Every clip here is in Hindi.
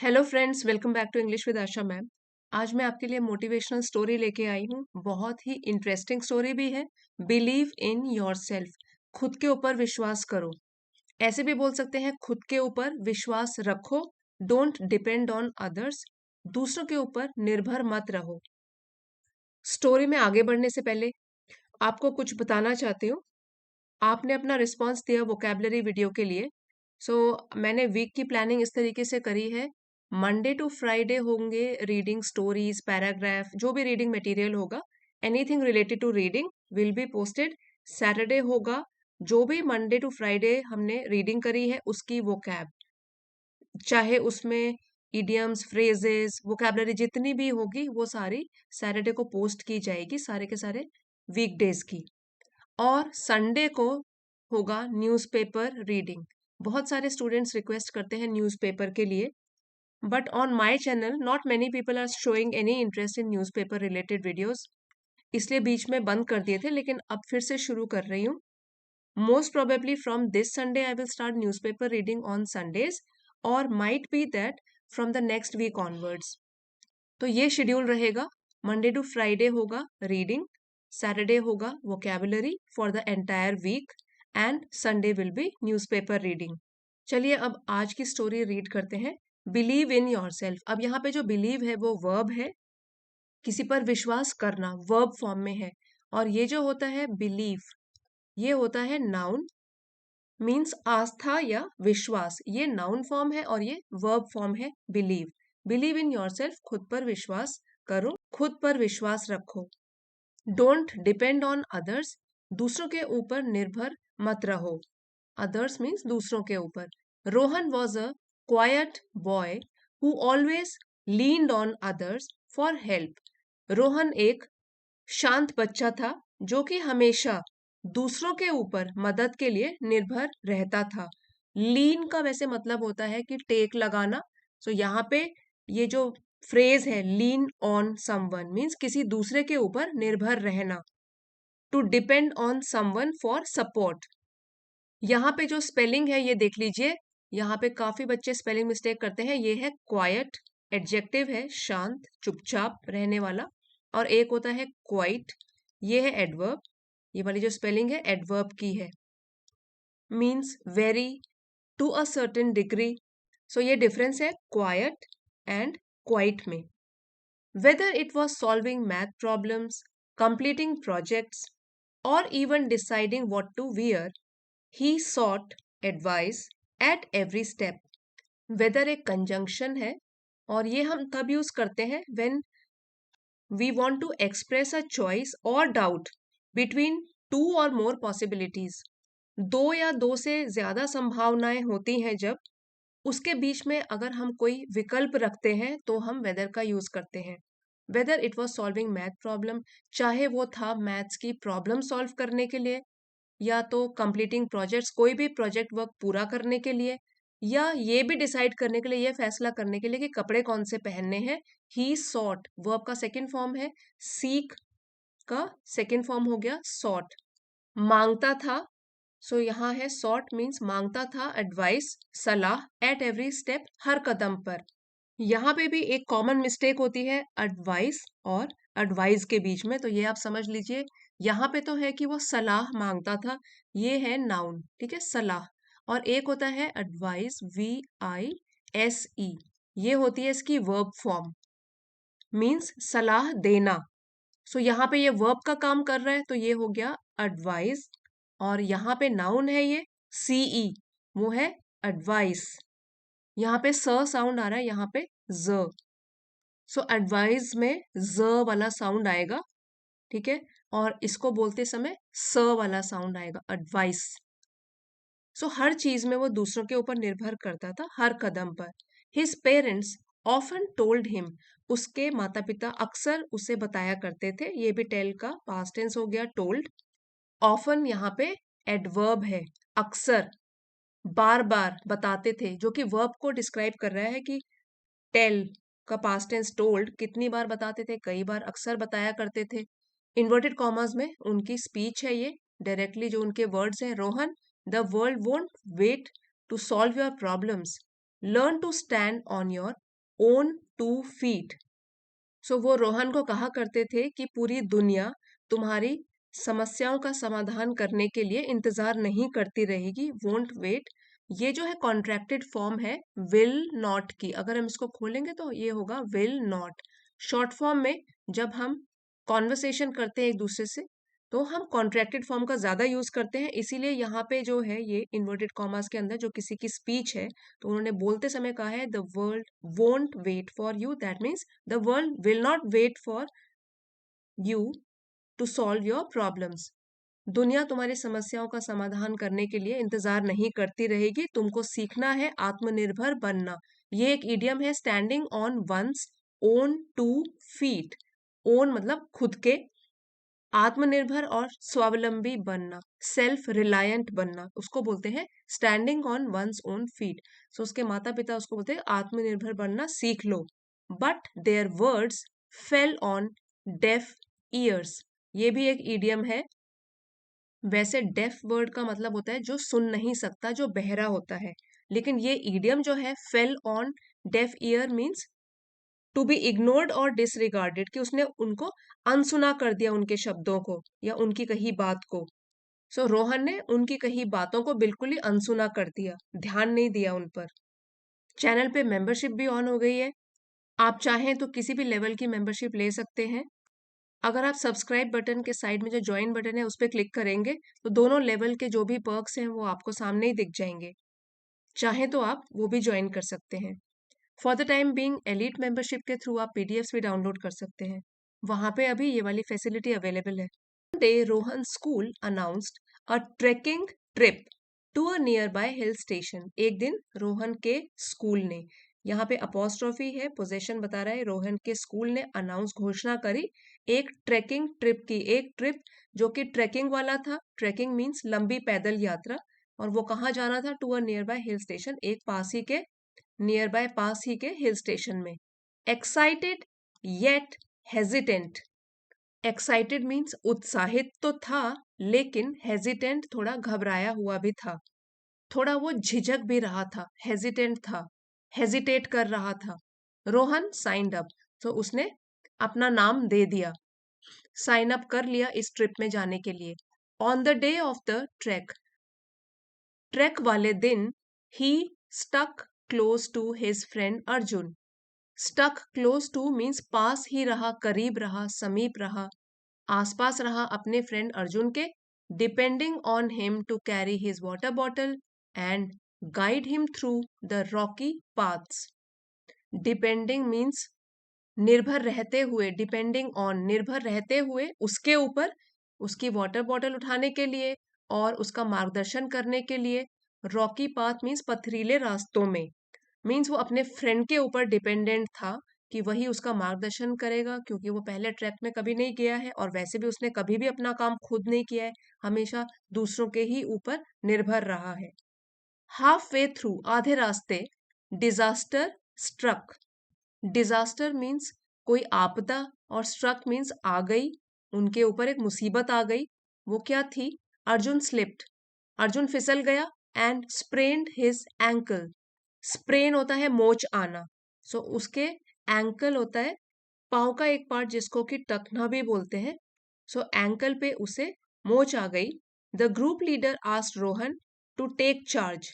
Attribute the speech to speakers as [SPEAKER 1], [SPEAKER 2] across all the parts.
[SPEAKER 1] Hello friends, welcome back to English with Asha ma'am. आज मैं आपके लिए मोटिवेशनल स्टोरी लेके आई हूँ। बहुत ही इंटरेस्टिंग स्टोरी भी है। Believe in yourself. खुद के ऊपर विश्वास करो। ऐसे भी बोल सकते हैं, खुद के ऊपर विश्वास रखो। Don't depend on others. दूसरों के ऊपर निर्भर मत रहो। स्टोरी में आगे बढ़ने से पहले आपको कुछ बताना चाहती हूँ। आपने अपना रिस्पॉन्स दिया वोकेबलरी वीडियो के लिए। सो मैंने वीक की प्लानिंग इस तरीके से करी है। मंडे टू फ्राइडे होंगे रीडिंग स्टोरीज, पैराग्राफ, जो भी रीडिंग मटेरियल होगा, anything related to reading will be posted. Saturday होगा जो भी मंडे टू फ्राइडे हमने रीडिंग करी है उसकी वोकैब, चाहे उसमें इडियम्स, फ्रेजेस, वोकैबलरी जितनी भी होगी वो सारी सैटरडे को पोस्ट की जाएगी, सारे के सारे वीकडेज की। और संडे को होगा न्यूज़पेपर रीडिंग। बहुत सारे स्टूडेंट्स रिक्वेस्ट करते हैं न्यूज़पेपर के लिए, but on my channel not many people are showing any interest in newspaper related videos, इसलिए बीच में बंद कर दिए थे, लेकिन अब फिर से शुरू कर रही हूँ। Most probably from this Sunday I will start newspaper reading on Sundays, और might be that from the next week onwards. तो ये शेड्यूल रहेगा। मंडे टू फ्राइडे होगा रीडिंग, सैटरडे होगा vocabulary for the entire week, and Sunday will be newspaper reading. चलिए अब आज की स्टोरी रीड करते हैं। Believe in yourself. अब यहाँ पे जो बिलीव है वो वर्ब है, किसी पर विश्वास करना, वर्ब फॉर्म में है। और ये जो होता है बिलीव, ये होता है नाउन, मीन्स आस्था या विश्वास। ये नाउन फॉर्म है और ये वर्ब फॉर्म है बिलीव। बिलीव इन योरसेल्फ, खुद पर विश्वास करो, खुद पर विश्वास रखो। डोंट डिपेंड ऑन अदर्स, दूसरों के ऊपर निर्भर मत रहो। अदर्स मीन्स दूसरों के ऊपर। Rohan was a quite boy who always leaned on others for help. Rohan एक शांत बच्चा था जो कि हमेशा दूसरों के ऊपर मदद के लिए निर्भर रहता था। लीन का वैसे मतलब होता है कि टेक लगाना। सो यहाँ पे ये जो फ्रेज है लीन ऑन समवन मीन्स किसी दूसरे के ऊपर निर्भर रहना। To depend on someone for support. यहाँ पे जो स्पेलिंग है ये देख लीजिए। यहाँ पे काफी बच्चे स्पेलिंग मिस्टेक करते हैं। ये है क्वाइट, एडजेक्टिव है शांत, चुपचाप रहने वाला। और एक होता है क्वाइट, ये है एडवर्ब। ये वाली जो स्पेलिंग है एडवर्ब की है, means very, to a certain degree. So ये डिफरेंस है क्वाइट एंड क्वाइट में। Whether it was solving math problems, completing projects, और even deciding what to wear, he sought advice at every step. Whether एक कंजंक्शन है, और ये हम तब यूज करते हैं when we want to express a choice or doubt between two or more possibilities. दो या दो से ज्यादा संभावनाएं होती हैं, जब उसके बीच में अगर हम कोई विकल्प रखते हैं तो हम वेदर का यूज करते हैं। Weather it was solving math problem, चाहे वो था मैथ्स की प्रॉब्लम सॉल्व करने के लिए, या तो कंप्लीटिंग प्रोजेक्ट्स, कोई भी प्रोजेक्ट वर्क पूरा करने के लिए, या ये भी डिसाइड करने के लिए, ये फैसला करने के लिए कि कपड़े कौन से पहनने हैं। ही सॉट, वर्ब का सेकंड फॉर्म है, सीक का सेकंड फॉर्म हो गया सॉट। मांगता था, सो यहाँ है सॉट मीन्स मांगता था एडवाइस, सलाह, एट एवरी स्टेप, हर कदम पर। यहाँ पे भी एक कॉमन मिस्टेक होती है एडवाइस और एडवाइस के बीच में, तो ये आप समझ लीजिए। यहाँ पे तो है कि वो सलाह मांगता था, ये है नाउन, ठीक है, सलाह। और एक होता है एडवाइस, VISE, ये होती है इसकी वर्ब फॉर्म, मीन्स सलाह देना। सो यहाँ पे ये वर्ब का काम कर रहा है, तो ये हो गया एडवाइस। और यहाँ पे नाउन है ये CE, वो है एडवाइस। यहाँ पे स साउंड आ रहा है, यहाँ पे ज। सो एडवाइस में ज वाला साउंड आएगा, ठीक है, और इसको बोलते समय स वाला साउंड आएगा, एडवाइस। सो हर चीज में वो दूसरों के ऊपर निर्भर करता था, हर कदम पर। His parents often told him, उसके माता पिता अक्सर उसे बताया करते थे। ये भी टेल का पास्ट टेंस हो गया, टोल्ड। ऑफन यहाँ पे एडवर्ब है, अक्सर, बार बार बताते थे, जो कि वर्ब को डिस्क्राइब कर रहा है कि टेल का पास्ट टेंस टोल्ड, कितनी बार बताते थे, कई बार, अक्सर बताया करते थे। इन्वर्टेड कॉमर्स में उनकी स्पीच है ये, डायरेक्टली जो उनके वर्ड्स हैं। Rohan, the world won't wait to solve your problems, learn to stand on your own 2 feet। So वो रोहन को कहा करते थे कि पूरी दुनिया तुम्हारी समस्याओं का समाधान करने के लिए इंतजार नहीं करती रहेगी, वोंट वेट। ये जो है कॉन्ट्रैक्टेड फॉर्म है विल नॉट की। अगर हम इसको खोलेंगे तो ये होगा विल नॉट। शॉर्ट फॉर्म में जब हम कॉन्वर्सेशन करते हैं एक दूसरे से तो हम कॉन्ट्रैक्टेड फॉर्म का ज्यादा यूज करते हैं, इसीलिए यहाँ पे जो है ये इन्वर्टेड कॉमास के अंदर जो किसी की स्पीच है तो उन्होंने बोलते समय कहा है the world won't wait for you, that means the world will not wait for you to solve your problems. दुनिया तुम्हारी समस्याओं का समाधान करने के लिए इंतजार नहीं करती रहेगी, तुमको सीखना है आत्मनिर्भर बनना। ये एक इडियम है, standing on one's own 2 feet। Own मतलब खुद के, आत्मनिर्भर और स्वावलंबी बनना, सेल्फ रिलायंट बनना, उसको बोलते हैं standing on one's own feet. So उसके माता पिता उसको बोलते हैं आत्मनिर्भर बनना सीख लो। But their words fell on deaf ears. ये भी एक ईडियम है। वैसे डेफ वर्ड का मतलब होता है जो सुन नहीं सकता, जो बहरा होता है, लेकिन ये ईडियम जो है fell on deaf ear means to be ignored और डिसरिगार्डेड, कि उसने उनको अनसुना कर दिया, उनके शब्दों को या उनकी कही बात को। सो रोहन ने उनकी कही बातों को बिल्कुल ही अनसुना कर दिया, ध्यान नहीं दिया उन पर। चैनल पे मेंबरशिप भी ऑन हो गई है, आप चाहें तो किसी भी लेवल की मेंबरशिप ले सकते हैं। अगर आप सब्सक्राइब बटन के साइड में जो ज्वाइन बटन है उस पर क्लिक करेंगे तो दोनों लेवल के जो भी पर्क्स हैं वो आपको सामने ही दिख जाएंगे, चाहे तो आप वो भी ज्वाइन कर सकते हैं। For the time being elite membership के थ्रू आप पीडीएफ्स भी डाउनलोड कर सकते हैं, वहां पे अभी ये वाली फैसिलिटी अवेलेबल है। Day Rohan school announced a trekking trip to a nearby hill station. एक दिन रोहन के स्कूल ने, यहाँ पे अपोस्ट्रोफी है, पोजेशन बता रहा है, रोहन के स्कूल ने अनाउंस घोषणा करी एक ट्रेकिंग ट्रिप की, एक ट्रिप जो कि ट्रेकिंग वाला था। ट्रेकिंग मीन्स लंबी पैदल यात्रा, और वो कहाँ जाना था, to a nearby hill station, एक पास ही के, नियर बाय पास ही के हिल स्टेशन में। Excited yet hesitant. Excited means उत्साहित तो था, लेकिन हेजिटेंट थोड़ा घबराया हुआ भी था, थोड़ा वो झिझक भी रहा था, हेजिटेंट था, हेजिटेट कर रहा था। रोहन साइंड अप, तो उसने अपना नाम दे दिया, साइन अप कर लिया इस ट्रिप में जाने के लिए। On the day of the track, track वाले दिन, he stuck close to his friend Arjun. Stuck close to means पास ही रहा, करीब रहा, समीप रहा, आसपास रहा अपने फ्रेंड अर्जुन के। Depending on him to carry his water bottle and guide him through the rocky paths. Depending means निर्भर रहते हुए, डिपेंडिंग ऑन निर्भर रहते हुए उसके ऊपर, उसकी वाटर बॉटल उठाने के लिए और उसका मार्गदर्शन करने के लिए। रॉकी पाथ मीन्स पथरीले रास्तों में, मीन्स वो अपने फ्रेंड के ऊपर डिपेंडेंट था कि वही उसका मार्गदर्शन करेगा, क्योंकि वो पहले ट्रैक में कभी नहीं गया है और वैसे भी उसने कभी भी अपना काम खुद नहीं किया है, हमेशा दूसरों के ही ऊपर निर्भर रहा है। हाफ वे थ्रू, आधे रास्ते, डिजास्टर स्ट्रक। डिजास्टर मीन्स कोई आपदा और स्ट्रक मीन्स आ गई, उनके ऊपर एक मुसीबत आ गई। वो क्या थी, अर्जुन स्लिप्ड, अर्जुन फिसल गया, and sprained his ankle. Sprain होता है मोच आना, सो उसके एंकल होता है पाँव का एक पार्ट जिसको कि टखना भी बोलते हैं। सो एंकल पे उसे मोच आ गई। The group leader asked Rohan to take charge.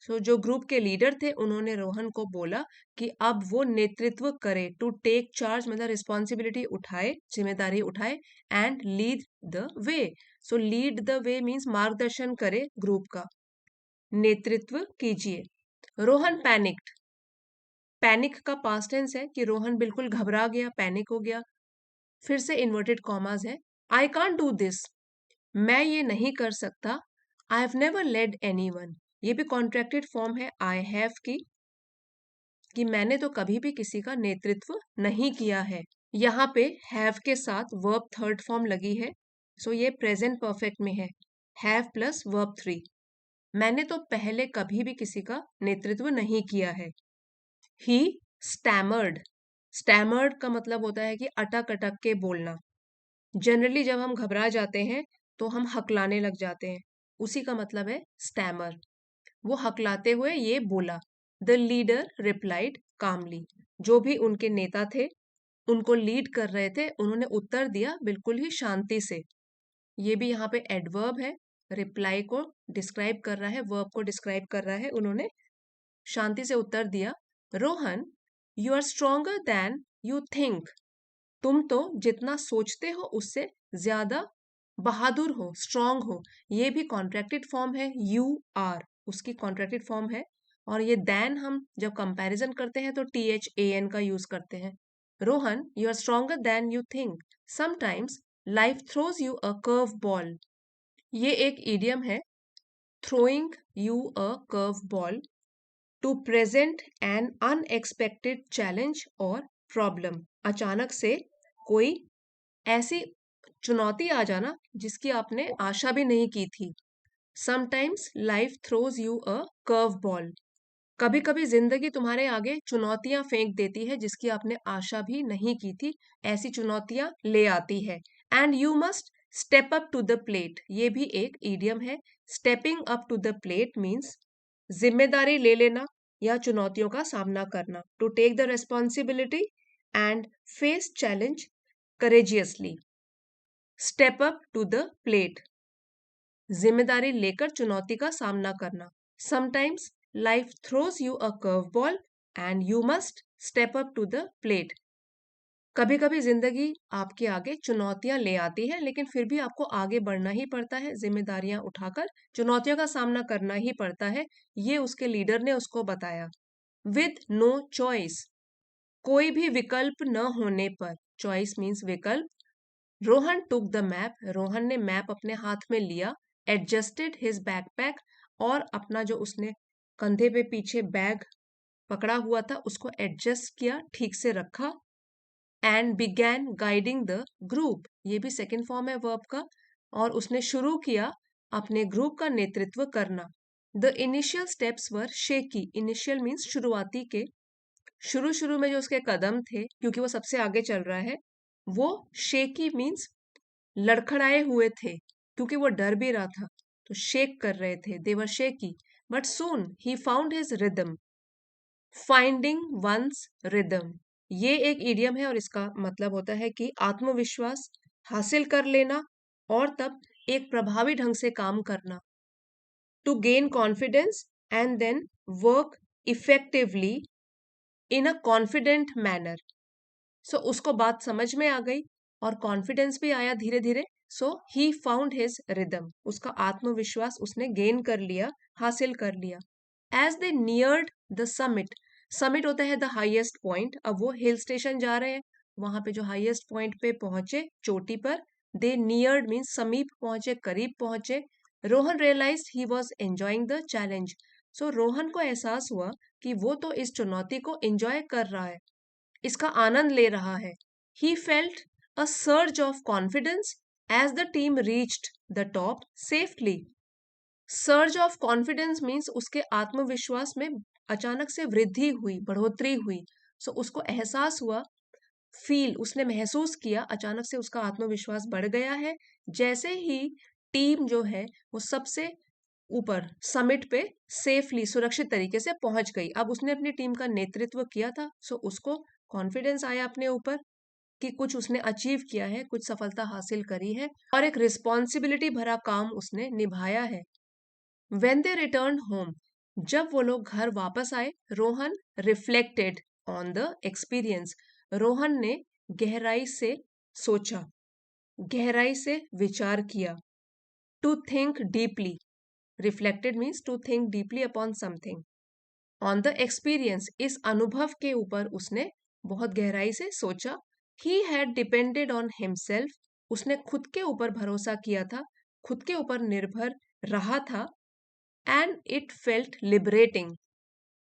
[SPEAKER 1] So जो ग्रुप के लीडर थे उन्होंने रोहन को बोला कि अब वो नेतृत्व करे। टू टेक चार्ज मतलब रिस्पॉन्सिबिलिटी उठाए, जिम्मेदारी उठाए, and lead the way. So lead the way means मार्गदर्शन करे ग्रुप का, नेतृत्व कीजिए। रोहन पैनिक्ड, पैनिक का पास्ट टेंस है कि रोहन बिल्कुल घबरा गया, पैनिक हो गया। फिर से इन्वर्टेड कॉमास है, आई कांट डू दिस, मैं ये नहीं कर सकता। I have never led anyone, ये भी कॉन्ट्रैक्टेड फॉर्म है आई हैव की, कि मैंने तो कभी भी किसी का नेतृत्व नहीं किया है। यहाँ पे हैव के साथ वर्ब थर्ड फॉर्म लगी है, सो ये प्रेजेंट परफेक्ट में है, हैव प्लस वर्ब 3। मैंने तो पहले कभी भी किसी का नेतृत्व नहीं किया है। ही स्टैमर्ड, स्टैमर्ड का मतलब होता है कि अटक अटक के बोलना। जनरली जब हम घबरा जाते हैं तो हम हकलाने लग जाते हैं, उसी का मतलब है स्टैमर। वो हकलाते हुए ये बोला। द लीडर रिप्लाइड कामली, जो भी उनके नेता थे, उनको लीड कर रहे थे, उन्होंने उत्तर दिया बिल्कुल ही शांति से। ये भी यहाँ पे एडवर्ब है, रिप्लाई को डिस्क्राइब कर रहा है, वर्ब को डिस्क्राइब कर रहा है। उन्होंने शांति से उत्तर दिया, Rohan, you are stronger than you think. तुम तो जितना सोचते हो उससे ज्यादा बहादुर हो, स्ट्रांग हो। ये भी कॉन्ट्रैक्टेड फॉर्म है, यू आर उसकी कॉन्ट्रैक्टेड फॉर्म है। और ये देन हम जब कंपैरिजन करते हैं तो THAN का यूज करते हैं। Rohan, you are stronger than you think, sometimes life throws you a curve ball. ये एक इडियम है, throwing you a curve ball to present an unexpected challenge और प्रॉब्लम। अचानक से कोई ऐसी चुनौती आ जाना जिसकी आपने आशा भी नहीं की थी। Sometimes life throws you a curve ball. कभी कभी जिंदगी तुम्हारे आगे चुनौतियां फेंक देती है जिसकी आपने आशा भी नहीं की थी, ऐसी चुनौतियां ले आती है। And you must step up to the plate, ये भी एक ईडियम है। Stepping up to the plate means जिम्मेदारी ले लेना या चुनौतियों का सामना करना। To take the responsibility and face challenge courageously. Step up to the plate, जिम्मेदारी लेकर चुनौती का सामना करना। Sometimes life throws you a curve ball and you must step up to the plate. कभी कभी जिंदगी आपके आगे चुनौतियां ले आती है, लेकिन फिर भी आपको आगे बढ़ना ही पड़ता है, जिम्मेदारियां उठाकर चुनौतियों का सामना करना ही पड़ता है। ये उसके लीडर ने उसको बताया। विद नो चॉइस, कोई भी विकल्प न होने पर, चॉइस मीन्स विकल्प। Rohan took the map, Rohan ने मैप अपने हाथ में लिया। एडजस्टेड हिज बैकपैक, और अपना जो उसने कंधे पे पीछे बैग पकड़ा हुआ था उसको एडजस्ट किया, ठीक से रखा। And began guiding the group, ये भी सेकेंड फॉर्म है वर्ब का। और उसने शुरू किया अपने ग्रुप का नेतृत्व करना। The initial steps were shaky, initial means शुरुआती के, शुरू शुरू में जो उसके कदम थे, क्योंकि वो सबसे आगे चल रहा है, वो शेकी मीन्स लड़खड़ाए हुए थे, क्योंकि वो डर भी रहा था तो शेक कर रहे थे, they were shaky. But soon he found his rhythm, finding one's rhythm, ये एक इडियम है और इसका मतलब होता है कि आत्मविश्वास हासिल कर लेना और तब एक प्रभावी ढंग से काम करना। To gain confidence and then work effectively in a confident manner. So उसको बात समझ में आ गई और कॉन्फिडेंस भी आया धीरे धीरे। So he found his rhythm, उसका आत्मविश्वास उसने गेन कर लिया, हासिल कर लिया। As they neared the summit, summit होता है द हाईएस्ट पॉइंट, अब वो हिल स्टेशन जा रहे हैं, वहां पे जो हाईएस्ट पॉइंट पे पहुंचे, चोटी पर, दे नियर्ड मीन्स समीप पहुंचे, करीब पहुंचे। Rohan realised he was enjoying the challenge, so Rohan को एहसास हुआ कि वो तो इस चुनौती को एंजॉय कर रहा है, इसका आनंद ले रहा है। He felt a surge of confidence as the team reached the top safely. Surge of confidence means उसके आत्मविश्वास में अचानक से वृद्धि हुई, बढ़ोतरी हुई। सो उसको एहसास हुआ, फील उसने महसूस किया, अचानक से उसका आत्मविश्वास बढ़ गया है जैसे ही टीम जो है वो सबसे ऊपर समिट पे सेफली, सुरक्षित तरीके से पहुंच गई। अब उसने अपनी टीम का नेतृत्व किया था, सो उसको कॉन्फिडेंस आया अपने ऊपर कि कुछ उसने अचीव किया है, कुछ सफलता हासिल करी है और एक रिस्पॉन्सिबिलिटी भरा काम उसने निभाया है। When they returned home, जब वो लोग घर वापस आए, Rohan reflected on the experience, Rohan ने गहराई से सोचा, गहराई से विचार किया। To think deeply, reflected means to think deeply upon something. On the experience, इस अनुभव के ऊपर उसने बहुत गहराई से सोचा। He had depended on himself, उसने खुद के ऊपर भरोसा किया था, खुद के ऊपर निर्भर रहा था। एंड इट फेल्ट लिबरेटिंग,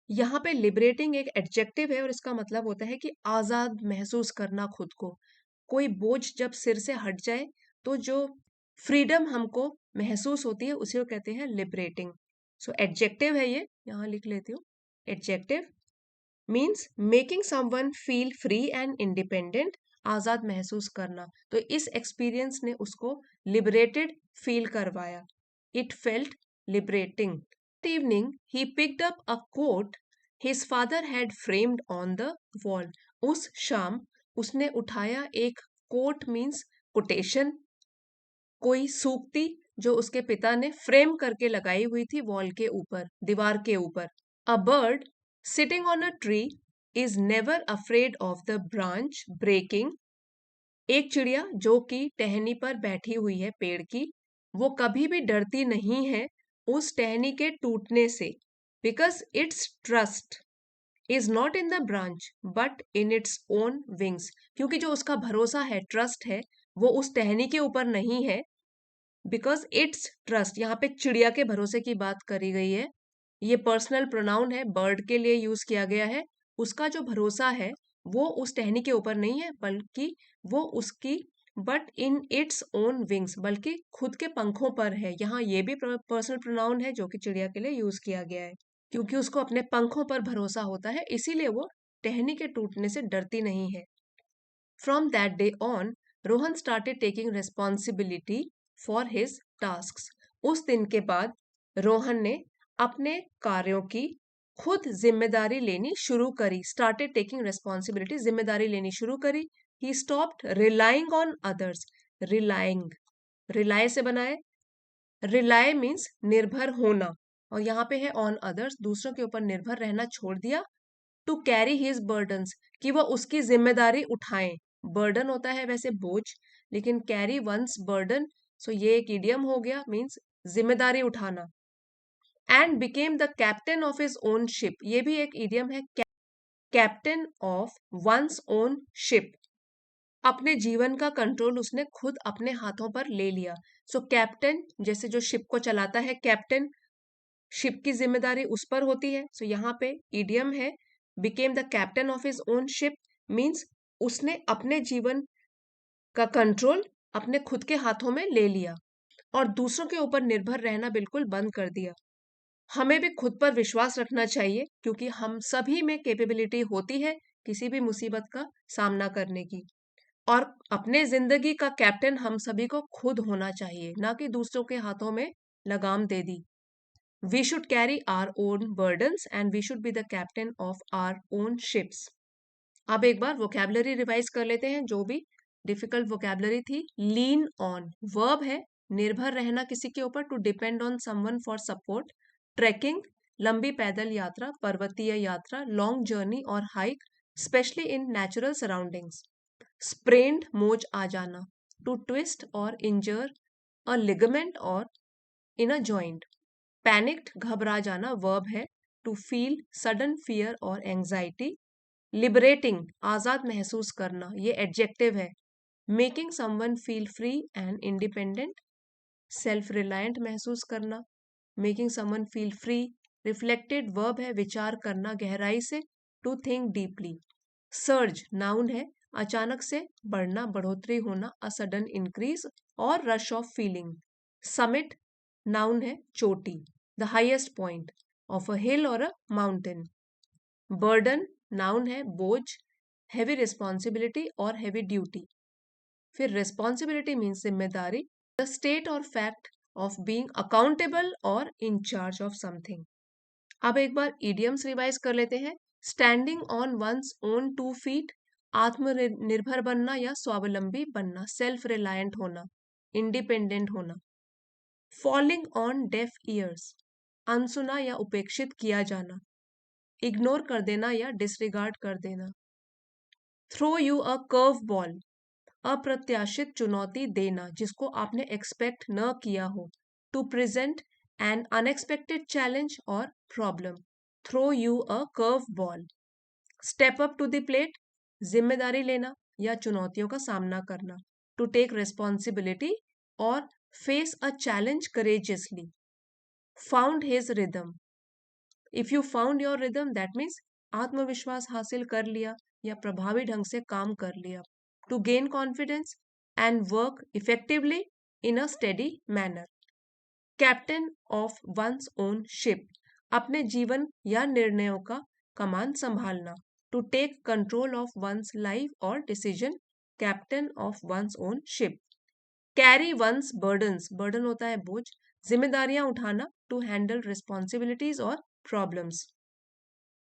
[SPEAKER 1] यहाँ पे लिबरेटिंग एक एडजेक्टिव है और इसका मतलब होता है कि आजाद महसूस करना खुद को। कोई बोझ जब सिर से हट जाए तो जो फ्रीडम हमको महसूस होती है उसी को कहते हैं लिबरेटिंग। सो एडजेक्टिव है ये, यहाँ लिख लेती हूँ। Adjective means making someone feel free and independent, आजाद महसूस करना। तो इस एक्सपीरियंस ने उसको लिबरेटेड फील करवाया। It felt liberating. That evening, he picked up a coat His father had framed on the wall. उस शाम उसने उठाया एक कोट मीन्स कोटेशन, कोई सूक्ति जो उसके पिता ने फ्रेम करके लगाई हुई थी वॉल के ऊपर, दीवार के ऊपर. A bird sitting on a tree is never afraid of the branch breaking. एक चिड़िया जो कि टहनी पर बैठी हुई है पेड़ की, वो कभी भी डरती नहीं है उस टहनी के टूटने से. Because its trust is not in the branch but in its own wings. क्योंकि जो उसका भरोसा है, ट्रस्ट है, वो उस टहनी के ऊपर नहीं है. बिकॉज इट्स ट्रस्ट, यहाँ पे चिड़िया के भरोसे की बात करी गई है. ये पर्सनल प्रोनाउन है, बर्ड के लिए यूज किया गया है. उसका जो भरोसा है वो उस टहनी के ऊपर नहीं है, बल्कि वो उसकी but in its own wings, बल्कि खुद के पंखों पर है. यहाँ ये भी पर्सनल प्रोनाउन है जो कि चिड़िया के लिए यूज किया गया है, क्योंकि उसको अपने पंखों पर भरोसा होता है, इसीलिए वो टहनी के टूटने से डरती नहीं है. From that day on, Rohan started taking responsibility for his tasks. उस दिन के बाद रोहन ने अपने कार्यों की खुद जिम्मेदारी लेनी शुरू करी. Started taking responsibility, जिम्मेदारी लेनी शुरू करी. He stopped relying on others. Relying, rely से बना है. Rely means निर्भर होना, और यहाँ पे है on others, दूसरों के ऊपर निर्भर रहना छोड़ दिया. टू कैरी हिज बर्डन्स, कि वह उसकी जिम्मेदारी उठाएं. बर्डन होता है वैसे बोझ, लेकिन कैरी वंस बर्डन, सो ये एक इडियम हो गया, मीन्स जिम्मेदारी उठाना. And became the captain of his own ship, ये भी एक इडियम है. Captain of one's own ship, अपने जीवन का कंट्रोल उसने खुद अपने हाथों पर ले लिया. सो कैप्टन जैसे जो शिप को चलाता है, कैप्टन, शिप की जिम्मेदारी उस पर होती है. सो यहाँ पे इडियम है became the captain of his own ship, means उसने अपने जीवन का कंट्रोल अपने खुद के हाथों में ले लिया और दूसरों के ऊपर निर्भर रहना बिल्कुल बंद कर दिया. हमें भी खुद पर विश्वास रखना चाहिए, क्योंकि हम सभी में कैपेबिलिटी होती है किसी भी मुसीबत का सामना करने की. और अपने जिंदगी का कैप्टन हम सभी को खुद होना चाहिए, ना कि दूसरों के हाथों में लगाम दे दी. We should carry our own burdens and we should be the captain of our own ships. अब एक बार वोकैबुलरी रिवाइज कर लेते हैं, जो भी डिफिकल्ट वोकैबुलरी थी. लीन ऑन, वर्ब है निर्भर रहना किसी के ऊपर. To depend on someone for support. Trekking, लंबी पैदल यात्रा, पर्वतीय यात्रा, लॉन्ग जर्नी और hike, specially in natural surroundings. Sprained, मोच आ जाना. टू ट्विस्ट और इंजर अ लिगामेंट और इन अ जॉइंट. पैनिक्ड, घबरा जाना, वर्ब है. टू फील सडन फियर और एंजाइटी. लिबरेटिंग, आजाद महसूस करना, ये एडजेक्टिव है. Making someone feel free and independent, self reliant महसूस करना. Making someone feel free, reflected, verb है विचार करना गहराई से. To think deeply. Surge, noun है अचानक से बढ़ना, बढ़ोतरी होना, अ सडन इंक्रीज और rush of feeling. Summit, noun है चोटी, the highest point of a hill और अ माउंटेन. बर्डन, नाउन है बोझ, हैवी रिस्पॉन्सिबिलिटी और हैवी ड्यूटी. फिर रिस्पॉन्सिबिलिटी मीन्स जिम्मेदारी, द स्टेट और फैक्ट ऑफ बीइंग अकाउंटेबल और इन चार्ज ऑफ समथिंग. अब एक बार इडियम्स रिवाइज कर लेते हैं. Standing on one's own 2 feet, आत्मनिर्भर बनना या स्वावलंबी बनना, सेल्फ रिलायंट होना, इंडिपेंडेंट होना. फॉलिंग ऑन डेफ ईयर्स, अनसुना या उपेक्षित किया जाना, इग्नोर कर देना या डिसरिगार्ड कर देना. Throw you a curve ball, अप्रत्याशित चुनौती देना जिसको आपने एक्सपेक्ट न किया हो. To present an unexpected challenge और problem. Throw you a curve ball. Step up to the plate, जिम्मेदारी लेना या चुनौतियों का सामना करना. टू टेक रिस्पॉन्सिबिलिटी और face a challenge courageously. Found his rhythm, if you found your rhythm that means आत्मविश्वास हासिल कर लिया या प्रभावी ढंग से काम कर लिया. To gain confidence and work effectively in a steady manner. Captain of one's own ship, अपने जीवन या निर्णयों का कमान संभालना. To take control of one's life और decision, captain of one's own ship. Carry one's burdens, burden होता है बोझ, जिम्मेदारियां उठाना. टू हैंडल रिस्पॉन्सिबिलिटीज और प्रॉब्लम्स.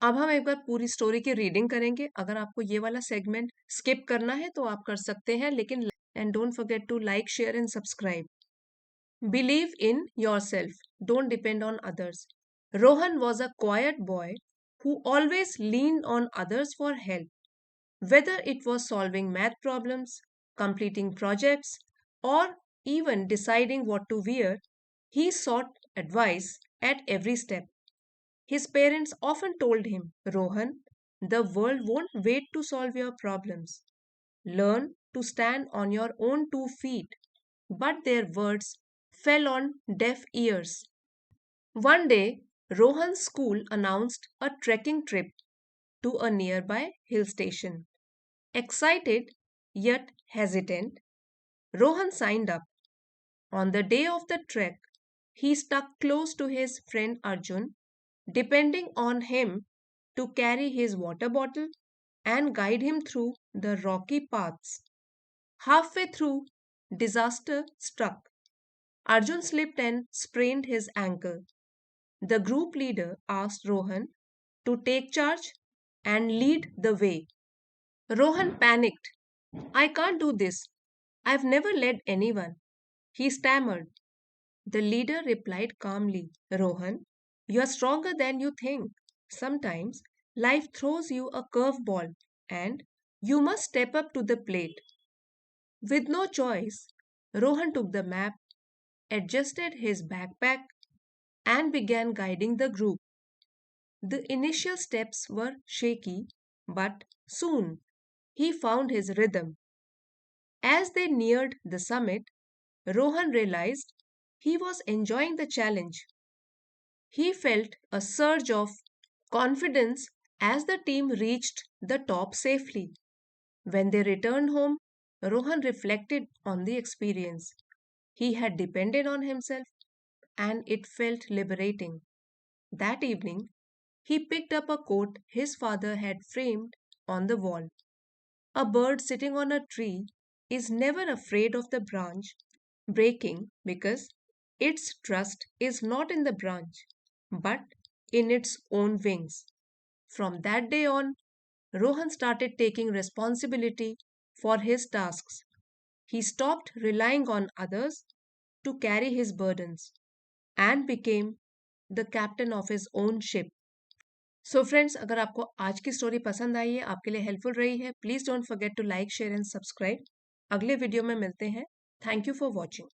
[SPEAKER 1] अब हम एक बार पूरी स्टोरी की रीडिंग करेंगे। अगर आपको ये वाला सेगमेंट स्किप करना है तो आप कर सकते हैं, लेकिन and don't forget to like, share and subscribe. Believe in yourself. Don't depend on others. Rohan was a quiet boy who always leaned on others for help. Whether it was solving math problems, completing projects, or even deciding what to wear, he sought advice at every step. His parents often told him, Rohan, the world won't wait to solve your problems. Learn to stand on your own 2 feet. But their words fell on deaf ears. One day, Rohan's school announced a trekking trip to a nearby hill station. Excited yet hesitant, Rohan signed up. On the day of the trek, he stuck close to his friend Arjun, depending on him to carry his water bottle and guide him through the rocky paths. Halfway through, disaster struck. Arjun slipped and sprained his ankle. The group leader asked Rohan to take charge and lead the way. Rohan panicked. I can't do this. I've never led anyone. He stammered. The leader replied calmly, Rohan, you are stronger than you think. Sometimes life throws you a curveball and you must step up to the plate. With no choice, Rohan took the map, adjusted his backpack, and began guiding the group. The initial steps were shaky, but soon he found his rhythm. As they neared the summit, Rohan realized he was enjoying the challenge. He felt a surge of confidence as the team reached the top safely. When they returned home, Rohan reflected on the experience. He had depended on himself and it felt liberating. That evening, he picked up a quote his father had framed on the wall. A bird sitting on a tree is never afraid of the branch breaking because its trust is not in the branch but in its own wings. From that day on, Rohan started taking responsibility for his tasks. He stopped relying on others to carry his burdens and became the captain of his own ship. So friends, अगर आपको आज की स्टोरी पसंद आई है, आपके लिए हेल्पफुल रही है, please don't forget to like, share and subscribe. अगले वीडियो में मिलते हैं। Thank you for watching.